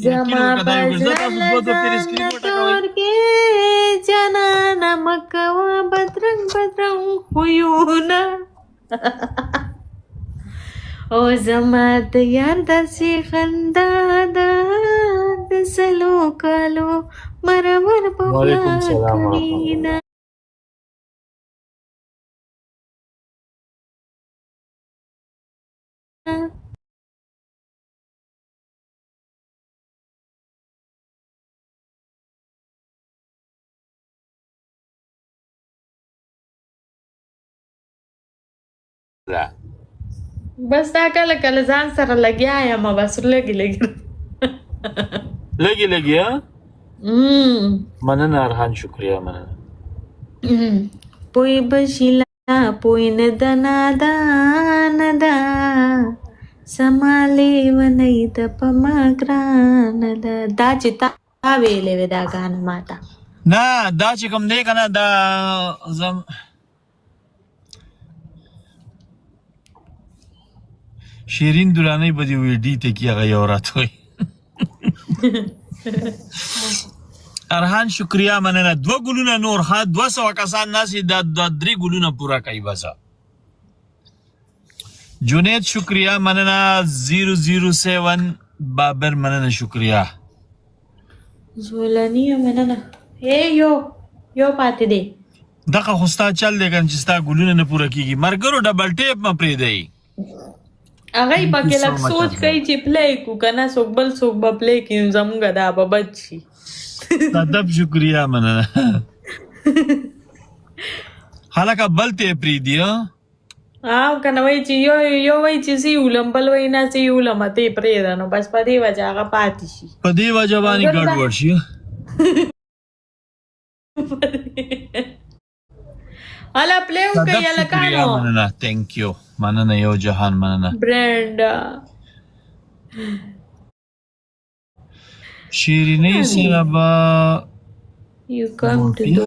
زما پزړه ځان تور کې جانانه مکوه بدرنګ بدرنګ خویونه او زما د یار داسې خندا ده د سلو کالو مرمر په خوله کړینه. بس دا کله کله ځان سره لګیا یم بس لګي لګي مننه ارحان شکریه مننه پوی بشیلا پوی ندنا دا سمالی ونی د پما ګران دا چې تا ویلې وې دا ګان ماته نه دا چې کوم دی کنه دا زم شیرین دورانی بدی وی ډی ته کیغه یو راتوي ارحان شکریہ مننه دو ګلونه نور ها 200 کسان ناسی دا 3 ګلونه پورا کوي بس جنید شکریہ مننه 007 بابر مننه شکریہ زولانی مننه یو پاتې دی دغه خوستا چل دی کنه چې ستا ګلونه نه پورا کیږي مرګرو ډبل ټیپ م پرې دی هغه پکې لږ سوچ کوي چې پلی کو کنه څوک بل څوک به پلی کوي زموږ دا به بد شي ادب شکریہ مننه حالکه بل ته پریدي کنه وای چې یو وای چې سی ولم بل وای نه سی ولم ته پریدا نو بس په دې وجه هغه پاتې شي په دې وجه باندې ګډ ورشي الا پلیو کوي الکانو مننه ثانک یو مننه یو جهان مننه برانډ شیرینی سره با you come to do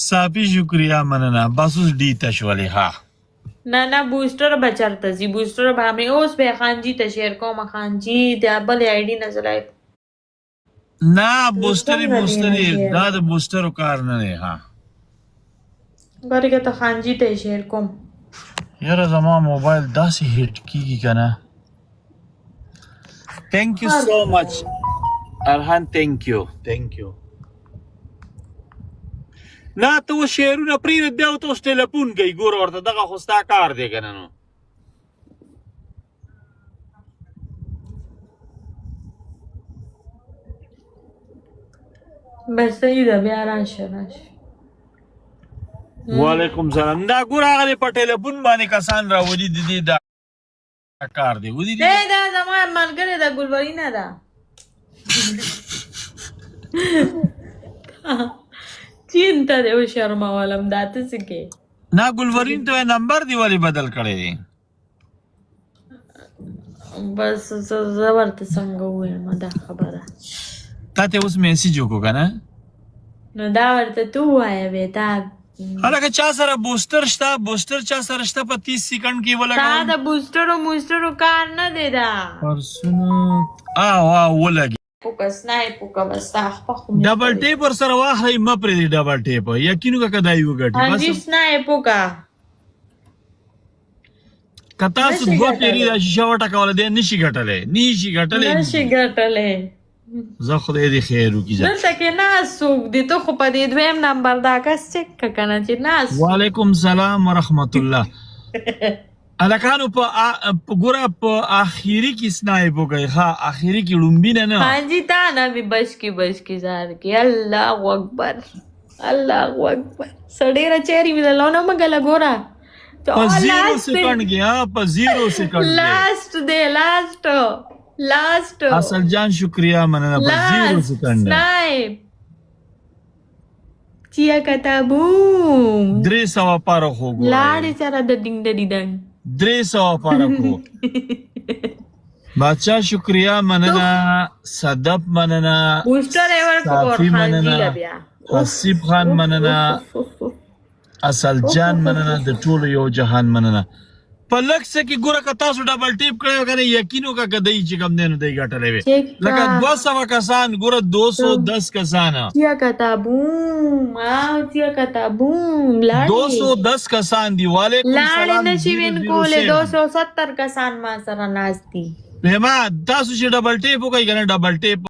صافی شکریہ مننه بس اوس ډی تشولې ها نه بوستر بچرته زی بوستر به مې اوس به خانجی ته شیر کوم خانجی د بل آی ډی نه زلای نه بوستری دا د بوسترو کار نه دی ها غریګه ته خانجی ته شیر کوم یاره زما موبایل داسې هیټ کیږي کنه ثانک یو سو مچ ارحان ثانک یو نه ته و شعرونه پرېږده بیا ورته اوس ټلیفون کوي ګوره ورته دغه خو ستا کار دی که نه نو بس صحیح ده بیا راشه وعلیکم سلام دا ګوره هغه دی په ټلیفون باندې کسان راولي د دې دا کار دی ودې دا زما ملګرې ده ګلورینه ده چین ته دی و شرمولم دا ته څه کې نه ګلورین ته نمبر دی ولې بدل کړی دی بس زه ورته څنګه ووایم دا خبره تا ته اوس میسیج وکړو که نه نو دا ورته تو ووایه بې تا هلکه چا سره بوستر شته بوستر چا سره شته په 30 سیکنډ کې ولګوم تا د بوسترو کار نه دی دا پرسونه ولګي پوکا سنای پوکا بس ډبل ټیپ ور سره واخلئ مه پرېږدئ ډبل ټیپ یقین وکړه که دا یې وګټي هنجي سنای پوکا که تاسو دوه پیري دا شیشه وټکوله دی نشي ګټلی زه خدای دې خیر وکړي دلته کې ناست څوک دی ته خو په دې دویم نمبر دا کس چک که که نه چې ناست وعلیکم سلام ورحمت الله الکانو په ګوره په آخري کې سنایپ وکړئ ښه آخري کې لومبینه نه حاجي تا نه مې بشکي زار کې الله اکبر څه ډېره چیرې مې لونه مګله ګوره په 0 سیکنډ کې په 0 سیکنډ کې لاست. اصل جان شکریہ مننه په 0 سیکنډ چیا کتابوم 300 پاره خو ګورئ لاړې سره د ډینګ ډډی ډنګ 300 پاره خو بادشاہ شکریہ مننه صدف مننه بوسټر ایور کو صافی خان مننه جی لبیا حسیب خان مننه اصل جان مننه د ټولو یو جهان مننه په لږ څه کې ګوره که تاسو ډبل ټیپ کړی کنه یقین وکړه که دی چې کوم دی نو دی ګټلی وي لکه 200 کسان ګوره 210 کسان چیا کتابوم چیا کتابوم لاړې 210 کسان دی وعلیکم لاړې السلام نشي وین کولې 270 کسان ما سره ناست دي ما تاسو چې ډبل ټیپ وکړئ کنه ډبل ټیپ